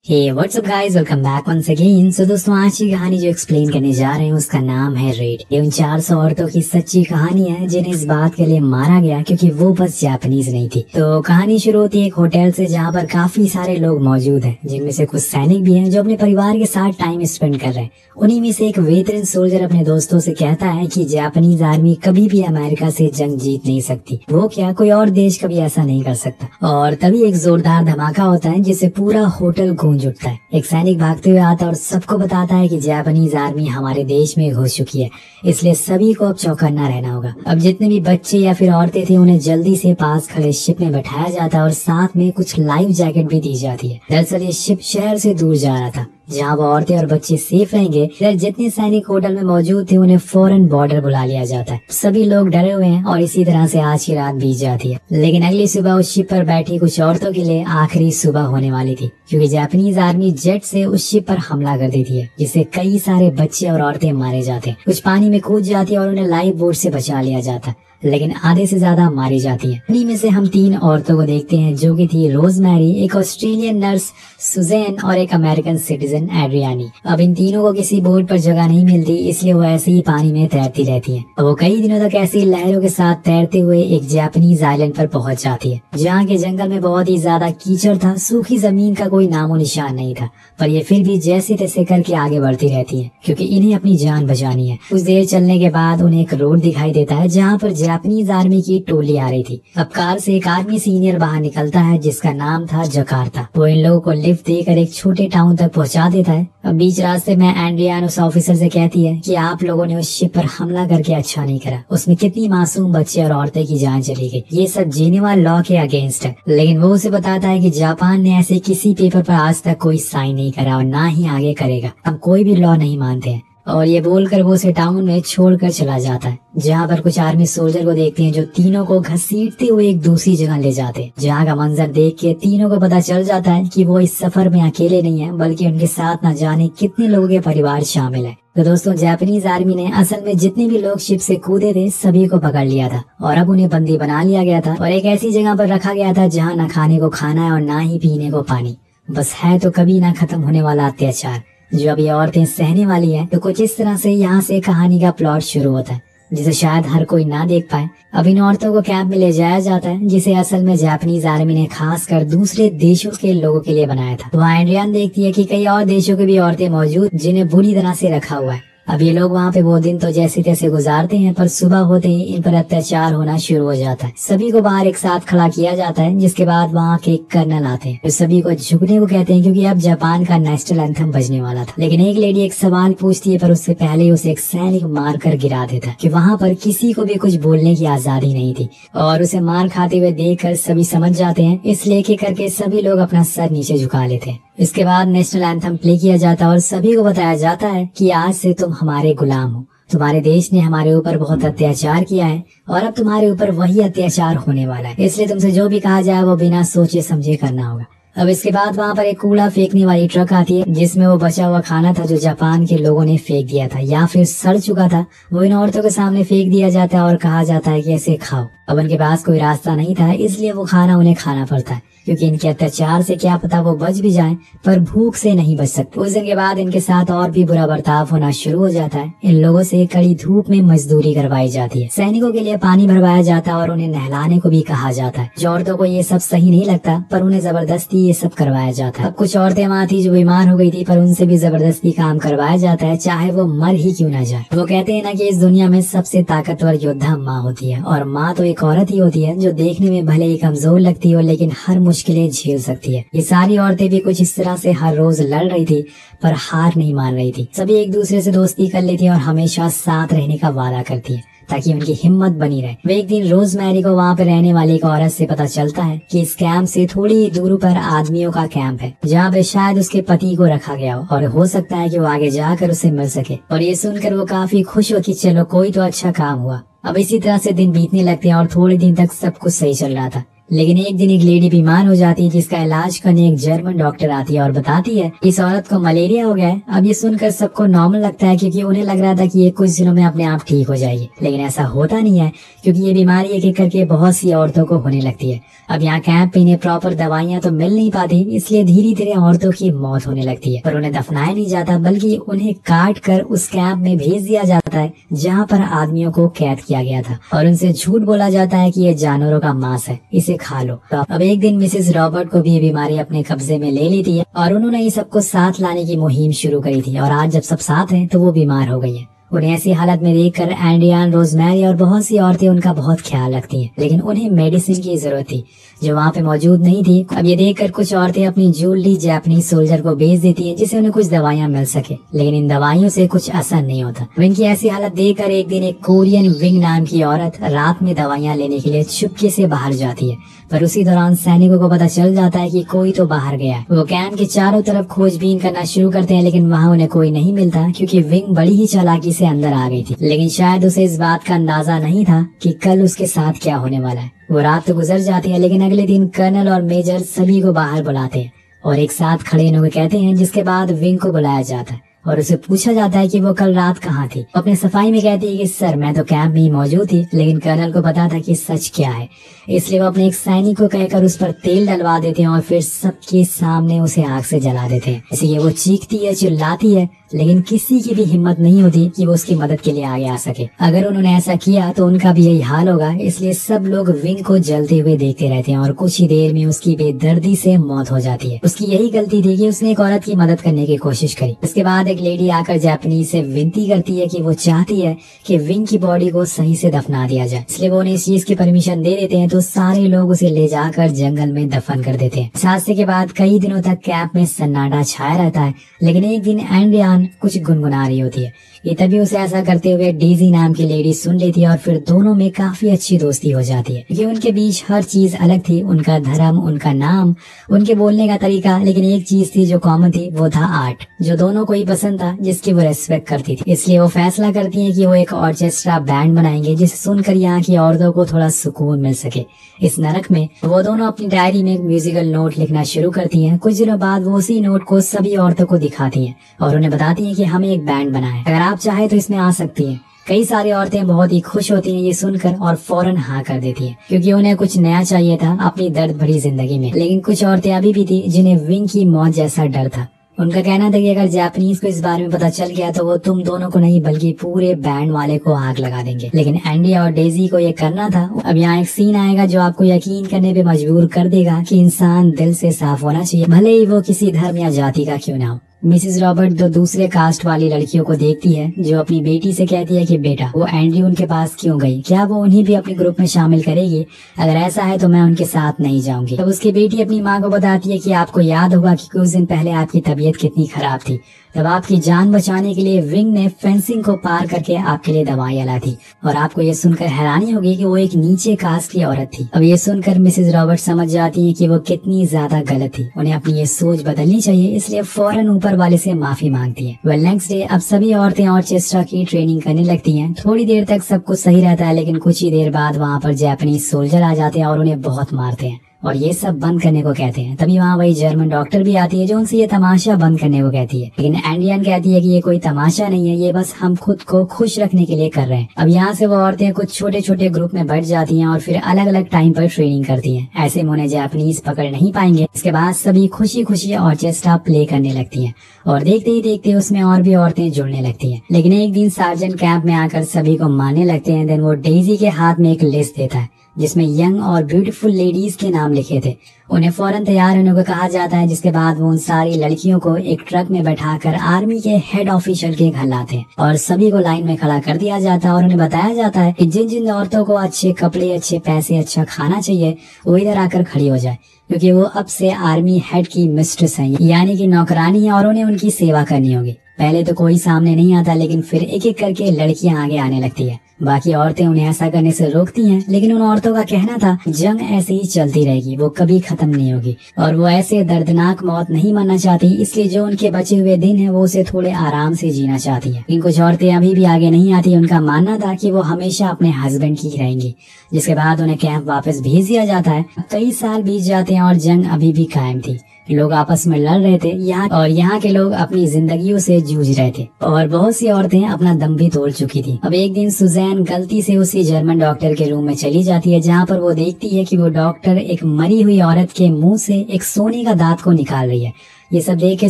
हे what's up guys, welcome back once again. So दोस्तों, आज की कहानी जो एक्सप्लेन करने जा रहे हैं उसका नाम है रेड। ये उन 400 औरतों की सच्ची कहानी है जिन्हें इस बात के लिए मारा गया क्योंकि वो बस जापानीज नहीं थी। तो कहानी शुरू होती है एक होटल से जहाँ पर काफी सारे लोग मौजूद हैं, जिनमें से कुछ सैनिक भी हैं जो अपने परिवार के साथ टाइम स्पेंड कर रहे हैं। उन्हीं में से एक वेटरन सोल्जर अपने दोस्तों से कहता है कि जापानीज आर्मी कभी भी अमेरिका से जंग जीत नहीं सकती, वो क्या कोई और देश कभी ऐसा नहीं कर सकता। और तभी एक जोरदार धमाका होता है जिससे पूरा होटल गूंज उठता है। एक सैनिक भागते हुए आता है और सबको बताता है कि जापानीज आर्मी हमारे देश में घुस चुकी है, इसलिए सभी को अब चौकन्ना रहना होगा। अब जितने भी बच्चे या फिर औरतें थी उन्हें जल्दी से पास खड़े शिप में बैठाया जाता है और साथ में कुछ लाइफ जैकेट भी दी जाती है। दरअसल ये शिप शहर से दूर जा रहा था जहाँ वो औरतें और बच्चे सेफ रहेंगे। फिर जितने सैनिक होटल में मौजूद थे उन्हें फौरन बॉर्डर बुला लिया जाता है। सभी लोग डरे हुए हैं और इसी तरह से आज की रात बीत जाती है। लेकिन अगली सुबह उस शिप पर बैठी कुछ औरतों के लिए आखिरी सुबह होने वाली थी, क्योंकि जापानीज आर्मी जेट से उस शिप पर हमला कर देती है, जिससे कई सारे बच्चे और औरतें मारे जाते हैं। कुछ पानी में कूद जाती है और उन्हें लाइफ बोट से बचा लिया जाता है, लेकिन आधे से ज्यादा मारी जाती है। इन्हीं में से हम 3 औरतों को देखते हैं, जो कि थी रोजमेरी, एक ऑस्ट्रेलियन नर्स सुजैन और एक अमेरिकन सिटीजन एड्रियानी। अब इन तीनों को किसी बोट पर जगह नहीं मिलती, इसलिए वो ऐसे ही पानी में तैरती रहती है। वो कई दिनों तक ऐसी लहरों के साथ तैरते हुए एक जापानीज आइलैंड पर पहुंच जाती है, जहाँ के जंगल में बहुत ही ज्यादा कीचड़ था, सूखी जमीन का कोई नामो निशान नहीं था। पर ये फिर भी जैसे तैसे करके आगे बढ़ती रहती है, क्योंकि इन्हें अपनी जान बचानी है। कुछ देर चलने के बाद उन्हें एक रोड दिखाई देता है जहाँ पर जापानीज आर्मी की टोली आ रही थी। अब कार से एक आर्मी सीनियर बाहर निकलता है जिसका नाम था जकार्ता। वो इन लोगों को लिफ्ट देकर एक छोटे टाउन तक पहुंचा देता है। अब बीच रास्ते में एंड्रियान उस ऑफिसर से कहती है कि आप लोगों ने उस शिप पर हमला करके अच्छा नहीं करा, उसमें कितनी मासूम बच्चे और औरतें की जान चली गई, ये सब जेनेवा लॉ के अगेंस्ट है। लेकिन वो उसे बताता है कि जापान ने ऐसे किसी पेपर पर आज तक कोई साइन नहीं करा और ना ही आगे करेगा, हम कोई भी लॉ नहीं मानते हैं। और ये बोलकर वो उसे टाउन में छोड़कर चला जाता है, जहाँ पर कुछ आर्मी सोल्जर को देखते हैं जो तीनों को घसीटते हुए एक दूसरी जगह ले जाते हैं। जहाँ का मंजर देख के तीनों को पता चल जाता है कि वो इस सफर में अकेले नहीं है, बल्कि उनके साथ न जाने कितने लोगों के परिवार शामिल है। तो दोस्तों, जापानीज आर्मी ने असल में जितने भी लोग शिप से कूदे थे सभी को पकड़ लिया था और अब उन्हें बंदी बना लिया गया था और एक ऐसी जगह पर रखा गया था जहाँ न खाने को खाना है और न ही पीने को पानी। बस है तो कभी ना खत्म होने वाला अत्याचार जो अब ये औरतें सहने वाली है। तो कुछ इस तरह से यहाँ से कहानी का प्लॉट शुरू होता है, जिसे शायद हर कोई ना देख पाए। अब इन औरतों को कैंप में ले जाया जाता है, जिसे असल में जापानीज आर्मी ने खास कर दूसरे देशों के लोगों के लिए बनाया था। वहाँ एंड्रियान देखती है कि कई और देशों की भी औरतें मौजूद जिन्हें बुरी तरह से रखा हुआ है। अब ये लोग वहाँ पे वो दिन तो जैसे तैसे गुजारते हैं, पर सुबह होते ही इन पर अत्याचार होना शुरू हो जाता है। सभी को बाहर एक साथ खड़ा किया जाता है, जिसके बाद वहाँ के कर्नल आते हैं जो सभी को झुकने को कहते हैं, क्योंकि अब जापान का नेशनल एंथम बजने वाला था। लेकिन एक लेडी एक सवाल पूछती है, पर उससे पहले उसे एक सैनिक मार कर गिरा देता है कि वहाँ पर किसी को भी कुछ बोलने की आजादी नहीं थी। और उसे मार खाते हुए देखकर सभी समझ जाते हैं, इसलिए एक करके सभी लोग अपना सर नीचे झुका लेते हैं। इसके बाद नेशनल एंथम प्ले किया जाता है और सभी को बताया जाता है कि आज से तुम हमारे गुलाम हो, तुम्हारे देश ने हमारे ऊपर बहुत अत्याचार किया है और अब तुम्हारे ऊपर वही अत्याचार होने वाला है, इसलिए तुमसे जो भी कहा जाए वो बिना सोचे समझे करना होगा। अब इसके बाद वहाँ पर एक कूड़ा फेंकने वाली ट्रक आती है, जिसमें वो बचा हुआ खाना था जो जापान के लोगों ने फेंक दिया था या फिर सड़ चुका था, वो इन औरतों के सामने फेंक दिया जाता है और कहा जाता है कि ऐसे खाओ। अब उनके पास कोई रास्ता नहीं था, इसलिए वो खाना उन्हें खाना पड़ता है, क्योंकि इनके अत्याचार से क्या पता वो बच भी जाएं, पर भूख से नहीं बच सकते। उस दिन के बाद इनके साथ और भी बुरा बर्ताव होना शुरू हो जाता है। इन लोगों से कड़ी धूप में मजदूरी करवाई जाती है, सैनिकों के लिए पानी भरवाया जाता है और उन्हें नहलाने को भी कहा जाता है। जो औरतों को ये सब सही नहीं लगता, पर उन्हें जबरदस्ती ये सब करवाया जाता है। अब कुछ औरतें वहाँ थी जो बीमार हो गई थी, पर उनसे भी जबरदस्ती काम करवाया जाता है, चाहे वो मर ही क्यों ना जाए। वो कहते हैं ना कि इस दुनिया में सबसे ताकतवर योद्धा माँ होती है, और माँ तो एक औरत ही होती है जो देखने में भले ही कमजोर लगती हो, लेकिन हर मुश्किलें झेल सकती है। ये सारी औरतें भी कुछ इस तरह से हर रोज लड़ रही थी, पर हार नहीं मान रही थी। सभी एक दूसरे से दोस्ती कर लेती है और हमेशा साथ रहने का वादा करती है, ताकि उनकी हिम्मत बनी रहे। वे एक दिन रोजमेरी को वहाँ पे रहने वाली एक औरत से पता चलता है कि इस कैंप से थोड़ी ही दूर पर आदमियों का कैंप है, जहाँ पे शायद उसके पति को रखा गया हो और हो सकता है कि वो आगे जाकर उसे मिल सके। और ये सुनकर वो काफी खुश हो कि चलो कोई तो अच्छा काम हुआ। अब इसी तरह से दिन बीतने लगते हैं और थोड़े दिन तक सब कुछ सही चल रहा था। लेकिन एक दिन एक लेडी बीमार हो जाती है जिसका इलाज करने एक जर्मन डॉक्टर आती है और बताती है इस औरत को मलेरिया हो गया है। अब ये सुनकर सबको नॉर्मल लगता है क्योंकि उन्हें लग रहा था कि ये कुछ दिनों में अपने आप ठीक हो जाएगी, लेकिन ऐसा होता नहीं है क्योंकि ये बीमारी एक एक करके बहुत सी औरतों को होने लगती है। अब यहाँ कैंप पे इन्हें प्रॉपर दवाइयाँ तो मिल नहीं पाती, इसलिए धीरे धीरे औरतों की मौत होने लगती है। पर उन्हें दफनाया नहीं जाता बल्कि उन्हें काट कर उस कैंप में भेज दिया जाता है जहाँ पर आदमियों को कैद किया गया था और उनसे झूठ बोला जाता है कि ये जानवरों का मांस है, इसे खा लो। अब एक दिन मिसेस रॉबर्ट को भी ये बीमारी अपने कब्जे में ले ली थी और उन्होंने ये सबको साथ लाने की मुहिम शुरू करी थी और आज जब सब साथ हैं तो वो बीमार हो गई है। उन्हें ऐसी हालत में देखकर एंडियान, रोजमेरी और बहुत सी औरतें उनका बहुत ख्याल रखती हैं, लेकिन उन्हें मेडिसिन की जरूरत थी जो वहाँ पे मौजूद नहीं थी। अब ये देखकर कुछ औरतें अपनी जूलरी जापानीज सोल्जर को भेज देती हैं जिससे उन्हें कुछ दवाइयाँ मिल सके, लेकिन इन दवाइयों से कुछ असर नहीं होता। विंग की ऐसी हालत देखकर एक दिन एक कोरियन विंग नाम की औरत रात में दवाइयाँ लेने के लिए चुपके से बाहर जाती है, पर उसी दौरान सैनिकों को पता चल जाता है कि कोई तो बाहर गया है। वो कैंप के चारों तरफ खोजबीन करना शुरू करते हैं, लेकिन वहाँ उन्हें कोई नहीं मिलता क्योंकि विंग बड़ी ही चालाकी से अंदर आ गई थी। लेकिन शायद उसे इस बात का अंदाजा नहीं था कि कल उसके साथ क्या होने वाला है। वो रात तो गुजर जाती है, लेकिन अगले दिन कर्नल और मेजर सभी को बाहर बुलाते हैं और एक साथ खड़े होने को कहते हैं, जिसके बाद विंग को बुलाया जाता है और उसे पूछा जाता है कि वो कल रात कहाँ थी। अपने सफाई में कहती है कि सर मैं तो कैंप में ही मौजूद थी, लेकिन कर्नल को पता था कि सच क्या है, इसलिए वो अपने एक सैनिक को कहकर उस पर तेल डलवा देते हैं और फिर सबके सामने उसे आग से जला देते हैं। इसलिए वो चीखती है, चिल्लाती है, लेकिन किसी की भी हिम्मत नहीं होती कि वो उसकी मदद के लिए आगे आ सके। अगर उन्होंने ऐसा किया तो उनका भी यही हाल होगा, इसलिए सब लोग विंग को जलते हुए देखते रहते हैं और कुछ ही देर में उसकी बेदर्दी से मौत हो जाती है। उसकी यही गलती थी कि उसने एक औरत की मदद करने की कोशिश करी। इसके बाद एक लेडी आकर जापानीज से विनती करती है कि वो चाहती है कि विंग की बॉडी को सही से दफना दिया जाए, इसलिए वो उन्हें इस चीज की परमिशन दे देते हैं। तो सारे लोग उसे ले जाकर जंगल में दफन कर देते हैं। इस हादसे के बाद कई दिनों तक कैंप में सन्नाटा छाया रहता है, लेकिन एक दिन एंडियान कुछ गुनगुना रही होती है। ये तभी उसे ऐसा करते हुए डेजी नाम की लेडी सुन लेती है और फिर दोनों में काफी अच्छी दोस्ती हो जाती है क्योंकि उनके बीच हर चीज अलग थी, उनका धर्म, उनका नाम, उनके बोलने का तरीका, लेकिन एक चीज थी जो कॉमन थी, वो था आर्ट, जो दोनों को ही पसंद था, जिसकी वो रेस्पेक्ट करती थी। इसलिए वो फैसला करती है कि वो एक ऑर्केस्ट्रा बैंड बनाएंगे जिसे सुनकर यहाँ की औरतों को थोड़ा सुकून मिल सके। इस नरक में वो दोनों अपनी डायरी में एक म्यूजिकल नोट लिखना शुरू करती हैं। कुछ दिनों बाद वो उसी नोट को सभी औरतों को दिखाती हैं और उन्हें बताती हैं कि हमें एक बैंड बना है, अगर आप चाहे तो इसमें आ सकती हैं। कई सारी औरतें बहुत ही खुश होती हैं ये सुनकर और फौरन हाँ कर देती हैं क्योंकि उन्हें कुछ नया चाहिए था अपनी दर्द भरी जिंदगी में। लेकिन कुछ औरतें अभी भी थी जिन्हें विंग की मौत जैसा डर था। उनका कहना था कि अगर जापानीज को इस बारे में पता चल गया तो वो तुम दोनों को नहीं बल्कि पूरे बैंड वाले को आग लगा देंगे। लेकिन एंडी और डेजी को ये करना था। अब यहाँ एक सीन आएगा जो आपको यकीन करने पे मजबूर कर देगा कि इंसान दिल से साफ होना चाहिए, भले ही वो किसी धर्म या जाति का क्यों ना हो। मिसेस रॉबर्ट दो दूसरे कास्ट वाली लड़कियों को देखती है जो अपनी बेटी से कहती है कि बेटा वो एंडी उनके पास क्यों गई, क्या वो उन्हें भी अपने ग्रुप में शामिल करेगी, अगर ऐसा है तो मैं उनके साथ नहीं जाऊंगी। तब उसकी बेटी अपनी माँ को बताती है कि आपको याद होगा कि कुछ दिन पहले आपकी तबीयत कितनी खराब थी, तब आपकी जान बचाने के लिए विंग ने फेंसिंग को पार करके आपके लिए दवाइयाँ ला थी। और आपको ये सुनकर हैरानी होगी कि वो एक नीचे कास्ट की औरत थी। अब ये सुनकर मिसेस रॉबर्ट समझ जाती है कि वो कितनी ज्यादा गलत थी, उन्हें अपनी ये सोच बदलनी चाहिए, इसलिए फौरन ऊपर वाले से माफी मांगती है। वेल नेक्स्ट डे अब सभी औरतें ऑर्केस्ट्रा की ट्रेनिंग करने लगती हैं। थोड़ी देर तक सब कुछ सही रहता है, लेकिन कुछ ही देर बाद वहाँ पर जापानीज सोल्जर आ जाते हैं और उन्हें बहुत मारते हैं और ये सब बंद करने को कहते हैं। तभी वहाँ वही जर्मन डॉक्टर भी आती है जो उनसे ये तमाशा बंद करने को कहती है, लेकिन एंडियन कहती है कि ये कोई तमाशा नहीं है, ये बस हम खुद को खुश रखने के लिए कर रहे हैं। अब यहाँ से वो औरतें कुछ छोटे छोटे ग्रुप में बढ़ जाती हैं और फिर अलग अलग टाइम पर ट्रेनिंग करती हैं। ऐसे में उन्हें जापानीज पकड़ नहीं पाएंगे। इसके बाद सभी खुशी खुशी ऑर्केस्ट्रा प्ले करने लगती हैं और देखते ही देखते उसमें और भी औरतें जुड़ने लगती हैं। लेकिन एक दिन सार्जेंट कैंप में आकर सभी को मारने लगते हैं। देन वो डेजी के हाथ में एक लिस्ट देता है जिसमें यंग और ब्यूटीफुल लेडीज के नाम लिखे थे। उन्हें फौरन तैयार होने को कहा जाता है, जिसके बाद वो उन सारी लड़कियों को एक ट्रक में बैठाकर आर्मी के हेड ऑफिसर के घर लाते हैं और सभी को लाइन में खड़ा कर दिया जाता है और उन्हें बताया जाता है कि जिन जिन औरतों को अच्छे कपड़े, अच्छे पैसे, अच्छा खाना चाहिए वो इधर आकर खड़ी हो जाए, क्योंकि वो अब से आर्मी हेड की मिस्ट्रेस है, यानी कि नौकरानी है और उन्हें उनकी सेवा करनी होगी। पहले तो कोई सामने नहीं आता, लेकिन फिर एक एक करके लड़कियां आगे आने लगती है। बाकी औरतें उन्हें ऐसा करने से रोकती हैं, लेकिन उन औरतों का कहना था जंग ऐसे ही चलती रहेगी, वो कभी खत्म नहीं होगी और वो ऐसे दर्दनाक मौत नहीं मरना चाहती, इसलिए जो उनके बचे हुए दिन है वो उसे थोड़े आराम से जीना चाहती है। इन कुछ औरतें अभी भी आगे नहीं आती। उनका मानना था कि वो हमेशा अपने हस्बैंड की रहेंगी, जिसके बाद उन्हें कैंप वापस भेज दिया जाता है। कई साल बीत जाते हैं और जंग अभी भी कायम थी। लोग आपस में लड़ रहे थे यहाँ के लोग अपनी जिंदगियों से जूझ रहे थे और बहुत सी औरतें अपना दम भी तोड़ चुकी थी। अब एक दिन सुजैन गलती से उसी जर्मन डॉक्टर के रूम में चली जाती है, जहाँ पर वो देखती है कि वो डॉक्टर एक मरी हुई औरत के मुंह से एक सोने का दांत को निकाल रही है। ये सब देख के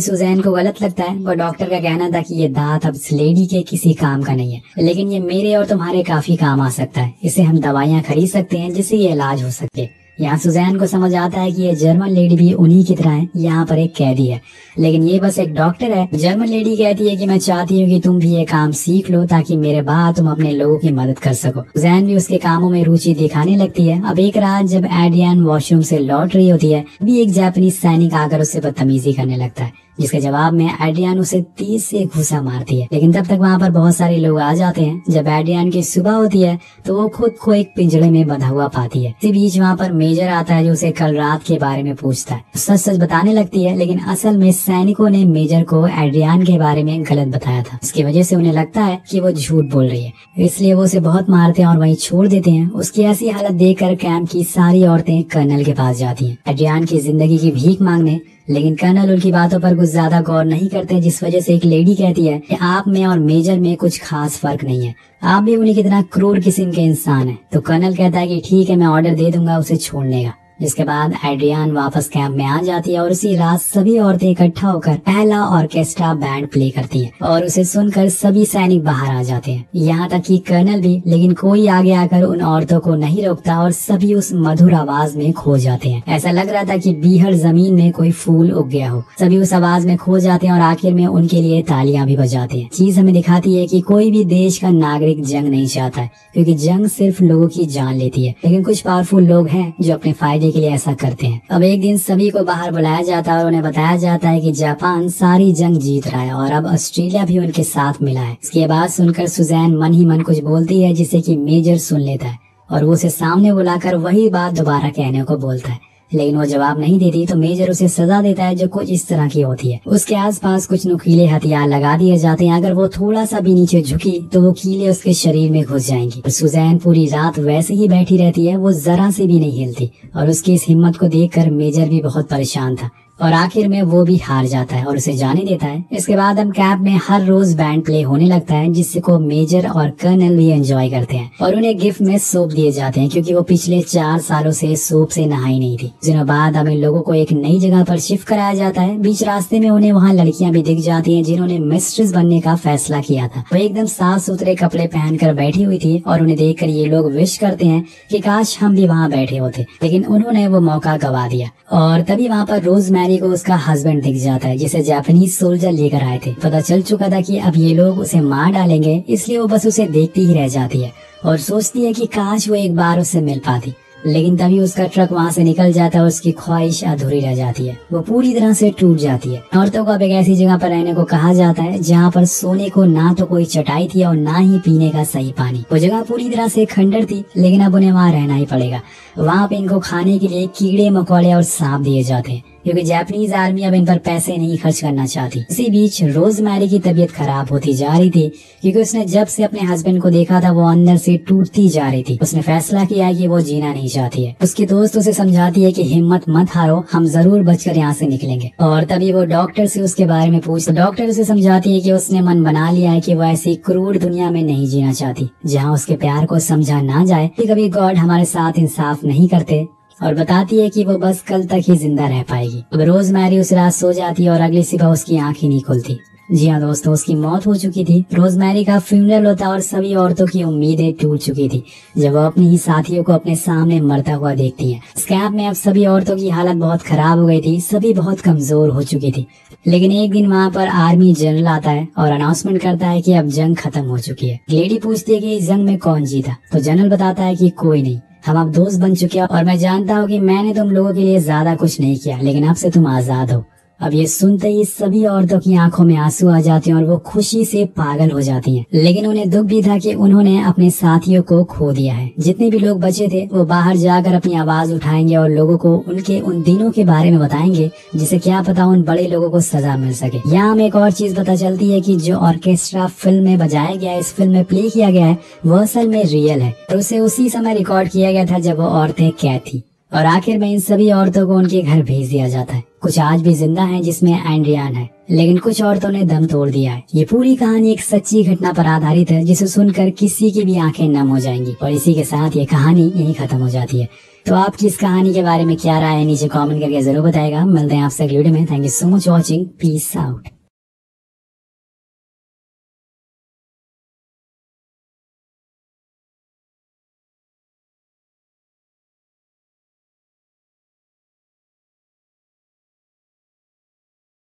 सुजैन को गलत लगता है। वो डॉक्टर का कहना था कि ये दांत अब इस लेडी के किसी काम का नहीं है, लेकिन ये मेरे और तुम्हारे काफी काम आ सकता है। इससे हम दवाइयाँ खरीद सकते हैं जिससे ये इलाज हो सके। यहाँ सुजैन को समझ आता है कि ये जर्मन लेडी भी उन्हीं की तरह है, यहाँ पर एक कैदी है, लेकिन ये बस एक डॉक्टर है। जर्मन लेडी कहती है कि मैं चाहती हूँ कि तुम भी ये काम सीख लो ताकि मेरे बाद तुम अपने लोगों की मदद कर सको। सुजैन भी उसके कामों में रुचि दिखाने लगती है। अब एक रात जब एड्रियान वॉशरूम से लौट रही होती है, भी एक जापानीज सैनिक आकर उससे बदतमीजी करने लगता है, जिसके जवाब में एड्रियान उसे 30 से घूसा मारती है। लेकिन तब तक वहाँ पर बहुत सारे लोग आ जाते हैं। जब एड्रियान की सुबह होती है तो वो खुद को एक पिंजड़े में बंधा हुआ पाती है। इसी बीच वहाँ पर मेजर आता है जो उसे कल रात के बारे में पूछता है। सच सच बताने लगती है, लेकिन असल में सैनिकों ने मेजर को एड्रियान के बारे में गलत बताया था। इसकी वजह से उन्हें लगता है कि वो झूठ बोल रही है, इसलिए वो उसे बहुत मारते हैं और वहीं छोड़ देते हैं। उसकी ऐसी हालत देखकर कैंप की सारी औरतें कर्नल के पास जाती हैं एड्रियान की जिंदगी की भीख मांगने, लेकिन कर्नल उनकी बातों पर कुछ ज्यादा गौर नहीं करते, जिस वजह से एक लेडी कहती है कि आप में और मेजर में कुछ खास फर्क नहीं है, आप भी उन्हीं की तरह क्रूर किस्म के इंसान हैं। तो कर्नल कहता है कि ठीक है, मैं ऑर्डर दे दूंगा उसे छोड़ने का। जिसके बाद एड्रियान वापस कैंप में आ जाती है और उसी रात सभी औरतें इकट्ठा होकर पहला ऑर्केस्ट्रा बैंड प्ले करती हैं और उसे सुनकर सभी सैनिक बाहर आ जाते हैं, यहाँ तक कि कर्नल भी। लेकिन कोई आगे आकर उन औरतों को नहीं रोकता और सभी उस मधुर आवाज में खो जाते हैं। ऐसा लग रहा था कि बीहड़ जमीन में कोई फूल उग गया हो। सभी उस आवाज में खो जाते हैं और आखिर में उनके लिए तालियां भी बजाते हैं। चीज हमें दिखाती है कि कोई भी देश का नागरिक जंग नहीं चाहता है, क्योंकि जंग सिर्फ लोगों की जान लेती है, लेकिन कुछ पावरफुल लोग हैं जो अपने फायदे के लिए ऐसा करते हैं। अब एक दिन सभी को बाहर बुलाया जाता है और उन्हें बताया जाता है कि जापान सारी जंग जीत रहा है और अब ऑस्ट्रेलिया भी उनके साथ मिला है। इसकी बात सुनकर सुजैन मन ही मन कुछ बोलती है, जिसे कि मेजर सुन लेता है और वो उसे सामने बुलाकर वही बात दोबारा कहने को बोलता है, लेकिन वो जवाब नहीं देती। तो मेजर उसे सजा देता है जो कुछ इस तरह की होती है। उसके आसपास कुछ नुकीले हथियार लगा दिए जाते हैं। अगर वो थोड़ा सा भी नीचे झुकी तो वो कीले उसके शरीर में घुस जाएंगी। सुजैन पूरी रात वैसे ही बैठी रहती है, वो जरा से भी नहीं हिलती और उसकी इस हिम्मत को देखकर मेजर भी बहुत परेशान था और आखिर में वो भी हार जाता है और उसे जाने देता है। इसके बाद हम कैंप में हर रोज बैंड प्ले होने लगता है, जिससे को मेजर और कर्नल भी एंजॉय करते हैं और उन्हें गिफ्ट में सोप दिए जाते हैं, क्योंकि वो पिछले 4 सालों से सोप से नहाई नहीं थी। दिनों बाद हमें लोगों को एक नई जगह पर शिफ्ट कराया जाता है। बीच रास्ते में उन्हें वहाँ लड़कियां भी दिख जाती हैं जिन्होंने मिस्ट्रेस बनने का फैसला किया था। वो एकदम साफ सुथरे कपड़े पहनकर बैठी हुई थी और उन्हें देखकर ये लोग विश करते हैं कि काश हम भी वहाँ बैठे होते, लेकिन उन्होंने वो मौका गवा दिया। और तभी वहाँ पर रोजमेरी को उसका हस्बैंड दिख जाता है, जिसे जापानीज सोल्जर लेकर आए थे। पता चल चुका था कि अब ये लोग उसे मार डालेंगे, इसलिए वो बस उसे देखती ही रह जाती है और सोचती है कि काश वो एक बार उससे मिल पाती। लेकिन तभी उसका ट्रक वहाँ से निकल जाता है और उसकी ख्वाहिश अधूरी रह जाती है, वो पूरी तरह से टूट जाती है। औरतों को अब एक ऐसी जगह पर रहने को कहा जाता है जहाँ पर सोने को ना तो कोई चटाई थी और ना ही पीने का सही पानी। वो जगह पूरी तरह से खंडर थी, लेकिन अब उन्हें वहाँ रहना ही पड़ेगा। वहाँ पे इनको खाने के लिए कीड़े मकोड़े और सांप दिए जाते हैं, क्योंकि जापानीज आर्मी अब इन पर पैसे नहीं खर्च करना चाहती। इसी बीच रोजमेरी की तबीयत खराब होती जा रही थी, क्योंकि उसने जब से अपने हस्बैंड को देखा था वो अंदर से टूटती जा रही थी। उसने फैसला किया कि वो जीना नहीं चाहती है। उसकी दोस्त उसे समझाती है कि हिम्मत मत हारो, हम जरूर बचकर यहाँ से निकलेंगे। और तभी वो डॉक्टर से उसके बारे में पूछती है। डॉक्टर उसे समझाती है कि उसने मन बना लिया है कि वो ऐसी क्रूर दुनिया में नहीं जीना चाहती जहाँ उसके प्यार को समझा ना जाए। कभी गॉड हमारे साथ इंसाफ नहीं करते, और बताती है कि वो बस कल तक ही जिंदा रह पाएगी। अब रोजमेरी उस रात सो जाती है और अगली सुबह उसकी आंख ही नहीं खुलती। जी हाँ दोस्तों, उसकी मौत हो चुकी थी। रोजमेरी का फ्यूनरल होता और सभी औरतों की उम्मीदें टूट चुकी थी जब वो अपनी ही साथियों को अपने सामने मरता हुआ देखती हैं। इस कैंप में अब सभी औरतों की हालत बहुत खराब हो गई थी, सभी बहुत कमजोर हो चुकी थी। लेकिन एक दिन वहाँ पर आर्मी जनरल आता है और अनाउंसमेंट करता है कि अब जंग खत्म हो चुकी है। लेडी पूछती है कि इस जंग में कौन जीता, तो जनरल बताता है कि कोई नहीं, हम अब दोस्त बन चुके हैं और मैं जानता हूँ कि मैंने तुम लोगों के लिए ज्यादा कुछ नहीं किया, लेकिन अब से तुम आजाद हो अब ये सुनते ही सभी औरतों की आंखों में आंसू आ जाते हैं और वो खुशी से पागल हो जाती हैं। लेकिन उन्हें दुख भी था कि उन्होंने अपने साथियों को खो दिया है। जितने भी लोग बचे थे वो बाहर जाकर अपनी आवाज उठाएंगे और लोगों को उनके उन दिनों के बारे में बताएंगे, जिसे क्या पता उन बड़े लोगों को सजा मिल सके। यहाँ हमें एक और चीज पता चलती है कि जो ऑर्केस्ट्रा फिल्म में बजाया गया है, इस फिल्म में प्ले किया गया है, वो असल में रियल है और उसे उसी समय रिकॉर्ड किया गया था जब वो औरतें कैद थी। और आखिर में इन सभी औरतों को उनके घर भेज दिया जाता है। कुछ आज भी जिंदा हैं, जिसमें एंड्रियान है, लेकिन कुछ औरतों ने दम तोड़ दिया है। ये पूरी कहानी एक सच्ची घटना पर आधारित है, जिसे सुनकर किसी की भी आंखें नम हो जाएंगी। और इसी के साथ ये कहानी यहीं खत्म हो जाती है। तो आपकी इस कहानी के बारे में क्या राय है, नीचे कमेंट करके जरूर बताएगा। मिलते हैं आपसे अगली वीडियो में। Thank you so much watching. Peace out.